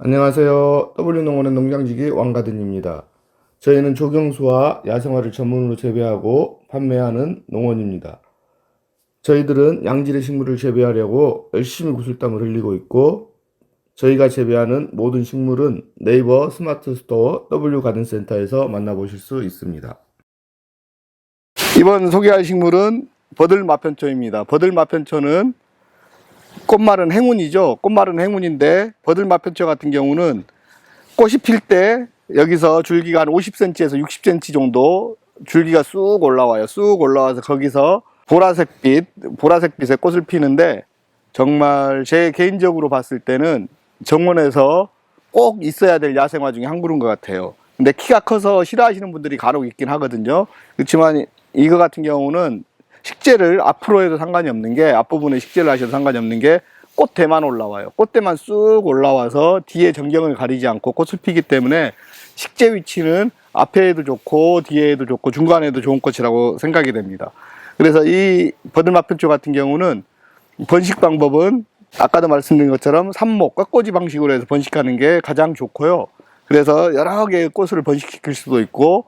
안녕하세요. W농원의 농장지기 왕가든입니다. 저희는 조경수와 야생화를 전문으로 재배하고 판매하는 농원입니다. 저희들은 양질의 식물을 재배하려고 열심히 구슬땀을 흘리고 있고, 저희가 재배하는 모든 식물은 네이버 스마트 스토어 W가든센터에서 만나보실 수 있습니다. 이번 소개할 식물은 버들마편초입니다. 버들마편초는 꽃말은 행운이죠. 꽃말은 행운인데 버들마편초 같은 경우는 꽃이 필 때 여기서 줄기가 한 50cm에서 60cm 정도 줄기가 쑥 올라와요. 쑥 올라와서 거기서 보라색빛의 꽃을 피는데, 정말 제 개인적으로 봤을 때는 정원에서 꼭 있어야 될 야생화 중에 한 그루인 것 같아요. 근데 키가 커서 싫어하시는 분들이 간혹 있긴 하거든요. 그렇지만 이거 같은 경우는 식재를 앞으로 해도 상관이 없는 게, 앞부분에 식재를 하셔도 상관이 없는 게 꽃대만 올라와요. 꽃대만 쑥 올라와서 뒤에 전경을 가리지 않고 꽃을 피기 때문에 식재 위치는 앞에도 좋고 뒤에도 좋고 중간에도 좋은 꽃이라고 생각이 됩니다. 그래서 이 버들마편초 같은 경우는 번식 방법은 아까도 말씀드린 것처럼 삽목, 꺾꽂이 방식으로 해서 번식하는 게 가장 좋고요. 그래서 여러 개의 꽃을 번식시킬 수도 있고,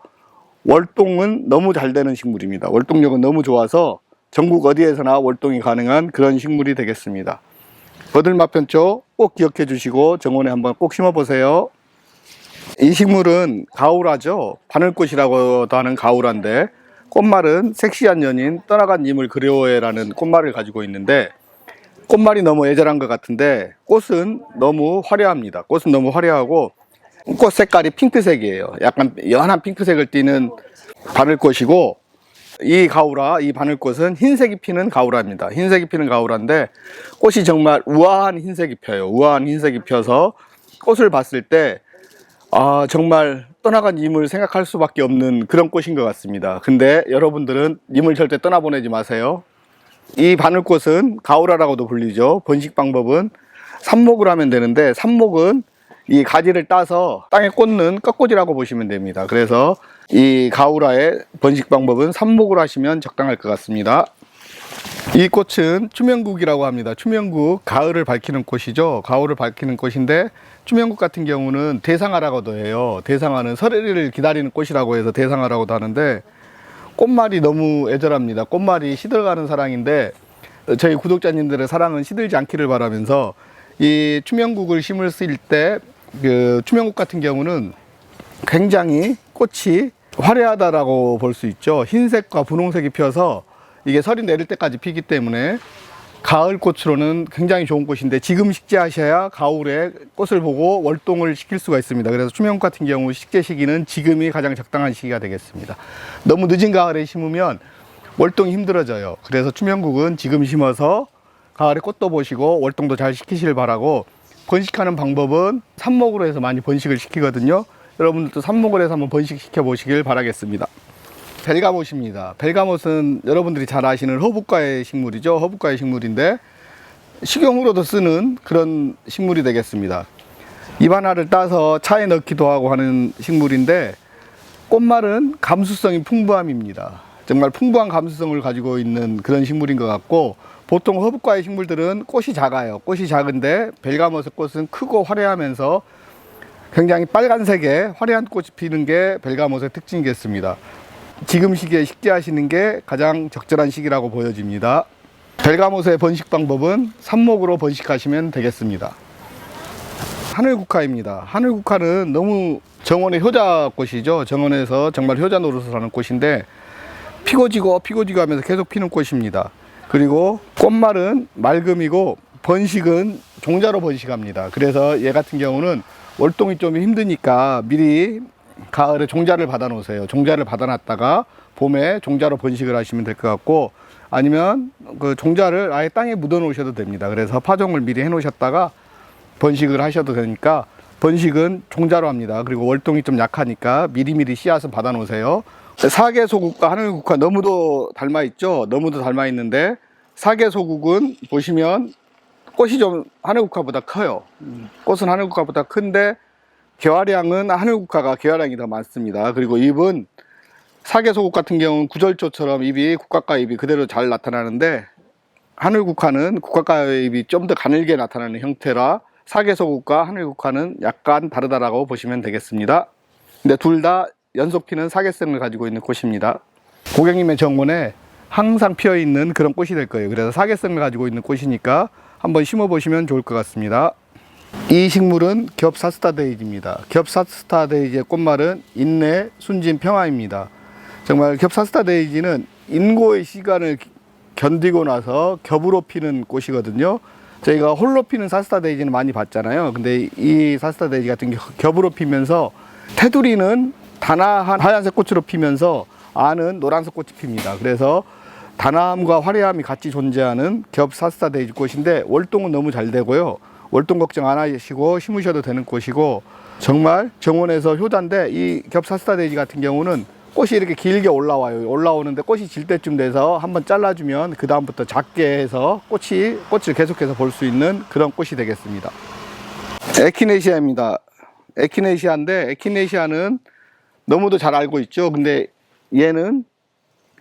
월동은 너무 잘 되는 식물입니다. 월동력은 너무 좋아서 전국 어디에서나 월동이 가능한 그런 식물이 되겠습니다. 버들마편초 꼭 기억해 주시고 정원에 한번 꼭 심어 보세요. 이 식물은 가우라죠. 바늘꽃이라고도 하는 가우라인데, 꽃말은 섹시한 연인 떠나간 님을 그리워해라는 꽃말을 가지고 있는데, 꽃말이 너무 애절한 것 같은데 꽃은 너무 화려합니다. 꽃은 너무 화려하고 꽃 색깔이 핑크색이에요. 약간 연한 핑크색을 띠는 바늘꽃이고, 이 가우라, 이 바늘꽃은 흰색이 피는 가우라입니다. 흰색이 피는 가우라인데 꽃이 정말 우아한 흰색이 펴요. 우아한 흰색이 펴서 꽃을 봤을 때 정말 떠나간 님을 생각할 수밖에 없는 그런 꽃인 것 같습니다. 근데 여러분들은 님을 절대 떠나보내지 마세요. 이 바늘꽃은 가우라라고도 불리죠. 번식 방법은 삽목을 하면 되는데, 삽목은 이 가지를 따서 땅에 꽂는 꺾꽂이라고 보시면 됩니다. 그래서 이 가우라의 번식 방법은 삽목으로 하시면 적당할 것 같습니다. 이 꽃은 추명국이라고 합니다. 추명국, 가을을 밝히는 꽃이죠. 가을을 밝히는 꽃인데, 추명국 같은 경우는 대상화라고도 해요. 대상화는 설해를 기다리는 꽃이라고 해서 대상화라고도 하는데, 꽃말이 너무 애절합니다. 꽃말이 시들어가는 사랑인데, 저희 구독자님들의 사랑은 시들지 않기를 바라면서, 이 추명국을 심을 때 그 추명국 같은 경우는 굉장히 꽃이 화려하다라고 볼 수 있죠. 흰색과 분홍색이 펴서 이게 설이 내릴 때까지 피기 때문에 가을 꽃으로는 굉장히 좋은 꽃인데, 지금 식재하셔야 가을에 꽃을 보고 월동을 시킬 수가 있습니다. 그래서 추명국 같은 경우 식재 시기는 지금이 가장 적당한 시기가 되겠습니다. 너무 늦은 가을에 심으면 월동이 힘들어져요. 그래서 추명국은 지금 심어서 가을에 꽃도 보시고 월동도 잘 시키시길 바라고, 번식하는 방법은 삽목으로 해서 많이 번식을 시키거든요. 여러분들도 삽목을 해서 한번 번식시켜 보시길 바라겠습니다. 벨가못입니다. 벨가못은 여러분들이 잘 아시는 허브과의 식물이죠. 허브과의 식물인데 식용으로도 쓰는 그런 식물이 되겠습니다. 잎 하나를 따서 차에 넣기도 하고 하는 식물인데, 꽃말은 감수성이 풍부함입니다. 정말 풍부한 감수성을 가지고 있는 그런 식물인 것 같고, 보통 허브과의 식물들은 꽃이 작아요. 꽃이 작은데 벨가못의 꽃은 크고 화려하면서 굉장히 빨간색의 화려한 꽃이 피는 게 벨가못의 특징이겠습니다. 지금 시기에 식재하시는 게 가장 적절한 시기라고 보여집니다. 벨가못의 번식 방법은 삽목으로 번식하시면 되겠습니다. 하늘국화입니다. 하늘국화는 너무 정원의 효자꽃이죠. 정원에서 정말 효자 노릇을 하는 꽃인데, 피고 지고 하면서 계속 피는 꽃입니다. 그리고 꽃말은 맑음이고 번식은 종자로 번식합니다. 그래서 얘 같은 경우는 월동이 좀 힘드니까 미리 가을에 종자를 받아 놓으세요. 종자를 받아 놨다가 봄에 종자로 번식을 하시면 될 것 같고, 아니면 그 종자를 아예 땅에 묻어 놓으셔도 됩니다. 그래서 파종을 미리 해 놓으셨다가 번식을 하셔도 되니까, 번식은 종자로 합니다. 그리고 월동이 좀 약하니까 미리미리 씨앗을 받아 놓으세요. 사계소국과 하늘국화 너무도 닮아 있죠. 너무도 닮아 있는데, 사계소국은 보시면 꽃이 좀 하늘국화보다 커요. 꽃은 하늘국화보다 큰데 개화량은 하늘국화가 개화량이 더 많습니다. 그리고 잎은 사계소국 같은 경우는 구절초처럼 잎이 국화과 잎이 그대로 잘 나타나는데, 하늘국화는 국화과의 잎이 좀 더 가늘게 나타나는 형태라 사계소국과 하늘국화는 약간 다르다라고 보시면 되겠습니다. 근데 둘 다 연속 피는 사계성을 가지고 있는 꽃입니다. 고객님의 정원에 항상 피어 있는 그런 꽃이 될 거예요. 그래서 사계성을 가지고 있는 꽃이니까 한번 심어 보시면 좋을 것 같습니다. 이 식물은 겹사스타데이지입니다. 겹사스타데이지의 꽃말은 인내, 순진, 평화입니다. 정말 겹사스타데이지는 인고의 시간을 견디고 나서 겹으로 피는 꽃이거든요. 저희가 홀로 피는 사스타데이지는 많이 봤잖아요. 근데 이 사스타데이지 같은 경우 겹으로 피면서 테두리는 단아한 하얀색 꽃으로 피면서 안은 노란색 꽃이 핍니다. 그래서 단아함과 화려함이 같이 존재하는 겹사스타데이지 꽃인데 월동은 너무 잘 되고요. 월동 걱정 안 하시고 심으셔도 되는 꽃이고 정말 정원에서 효자인데 이 겹사스타데이지 같은 경우는 꽃이 이렇게 길게 올라와요. 올라오는데 꽃이 질 때쯤 돼서 한번 잘라주면 그 다음부터 작게 해서 꽃을 계속해서 볼 수 있는 그런 꽃이 되겠습니다. 에키네시아입니다. 에키네시아인데 에키네시아는 너무도 잘 알고 있죠. 근데 얘는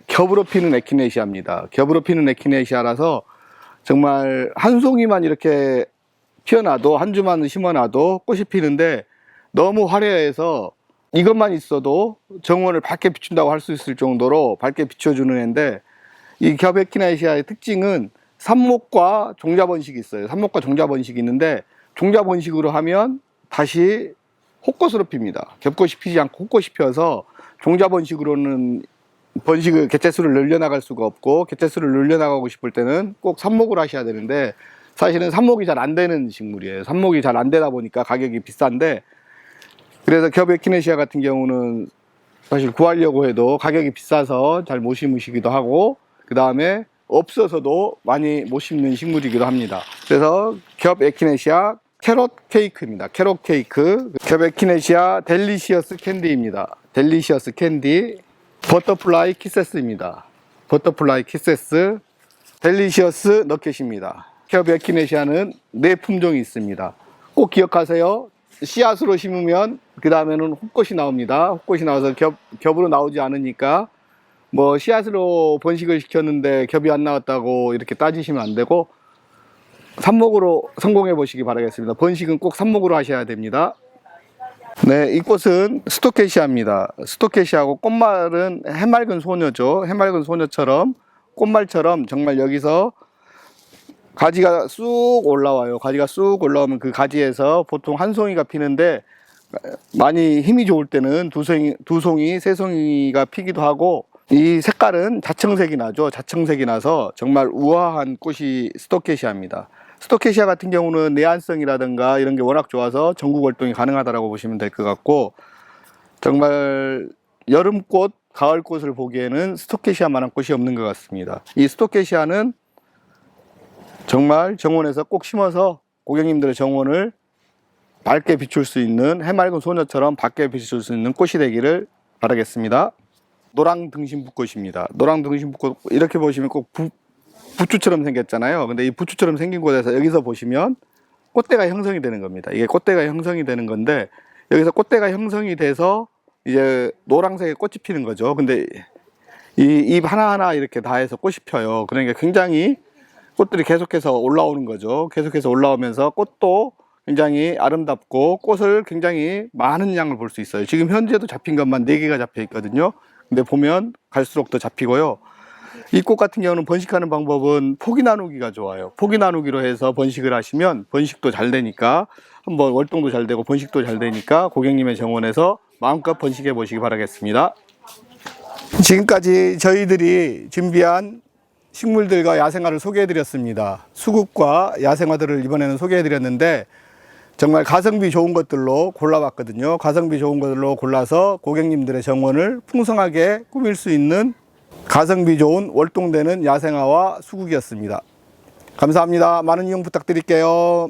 겹으로 피는 에키네시아입니다. 겹으로 피는 에키네시아라서 정말 한 송이만 이렇게 피어나도 한 주만 심어놔도 꽃이 피는데 너무 화려해서 이것만 있어도 정원을 밝게 비춘다고 할 수 있을 정도로 밝게 비춰주는 애인데 이 겹 에키네시아의 특징은 삽목과 종자 번식이 있어요. 삽목과 종자 번식이 있는데 종자 번식으로 하면 다시 혹꽃으로 핍니다. 겹꽃이 피지 않고 혹꽃이 피어서 종자 번식으로는 번식을 개체수를 늘려나갈 수가 없고 개체수를 늘려나가고 싶을 때는 꼭 삽목을 하셔야 되는데 사실은 삽목이 잘 안 되는 식물이에요. 삽목이 잘 안 되다 보니까 가격이 비싼데 그래서 겹 에키네시아 같은 경우는 사실 구하려고 해도 가격이 비싸서 잘 못 심으시기도 하고 그 다음에 없어서도 많이 못 심는 식물이기도 합니다. 그래서 겹 에키네시아 캐럿 케이크입니다. 캐럿 케이크. 겹 에키네시아 델리시어스 캔디입니다. 델리시어스 캔디. 버터플라이 키세스입니다. 버터플라이 키세스. 델리시어스 너켓입니다. 겹 에키네시아는 네 품종이 있습니다. 꼭 기억하세요. 씨앗으로 심으면 그 다음에는 혹꽃이 나옵니다. 혹꽃이 나와서 겹으로 나오지 않으니까 뭐 씨앗으로 번식을 시켰는데 겹이 안 나왔다고 이렇게 따지시면 안 되고 삽목으로 성공해 보시기 바라겠습니다. 번식은 꼭 삽목으로 하셔야 됩니다. 네, 이 꽃은 스토케시아입니다. 스토케시아고 꽃말은 해맑은 소녀죠. 해맑은 소녀처럼 꽃말처럼 정말 여기서 가지가 쑥 올라와요. 가지가 쑥 올라오면 그 가지에서 보통 한 송이가 피는데 많이 힘이 좋을 때는 두 송이, 세 송이가 피기도 하고 이 색깔은 자청색이 나죠. 자청색이 나서 정말 우아한 꽃이 스토케시아입니다. 스토케시아 같은 경우는 내한성이라든가 이런 게 워낙 좋아서 전국 활동이 가능하다고 보시면 될 것 같고 정말 여름꽃, 가을꽃을 보기에는 스토케시아만한 꽃이 없는 것 같습니다. 이 스토케시아는 정말 정원에서 꼭 심어서 고객님들의 정원을 밝게 비출 수 있는 해맑은 소녀처럼 밝게 비출 수 있는 꽃이 되기를 바라겠습니다. 노랑 등심붓꽃입니다. 노랑 등심붓꽃 이렇게 보시면 꼭 부추처럼 생겼잖아요. 근데 이 부추처럼 생긴 곳에서 여기서 보시면 꽃대가 형성이 되는 겁니다. 이게 꽃대가 형성이 되는 건데 여기서 꽃대가 형성이 돼서 이제 노란색의 꽃이 피는 거죠. 근데 이 잎 하나하나 이렇게 다 해서 꽃이 펴요. 그러니까 굉장히 꽃들이 계속해서 올라오는 거죠. 계속해서 올라오면서 꽃도 굉장히 아름답고 꽃을 굉장히 많은 양을 볼 수 있어요. 지금 현재도 잡힌 것만 4개가 잡혀 있거든요. 근데 보면 갈수록 더 잡히고요. 이 꽃 같은 경우는 번식하는 방법은 포기 나누기가 좋아요. 포기 나누기로 해서 번식을 하시면 번식도 잘 되니까 한번 월동도 잘 되고 번식도 잘 되니까 고객님의 정원에서 마음껏 번식해 보시기 바라겠습니다. 지금까지 저희들이 준비한 식물들과 야생화를 소개해 드렸습니다. 수국과 야생화들을 이번에는 소개해 드렸는데 정말 가성비 좋은 것들로 골라봤거든요. 가성비 좋은 것들로 골라서 고객님들의 정원을 풍성하게 꾸밀 수 있는 가성비 좋은 월동되는 야생화와 수국이었습니다. 감사합니다. 많은 이용 부탁드릴게요.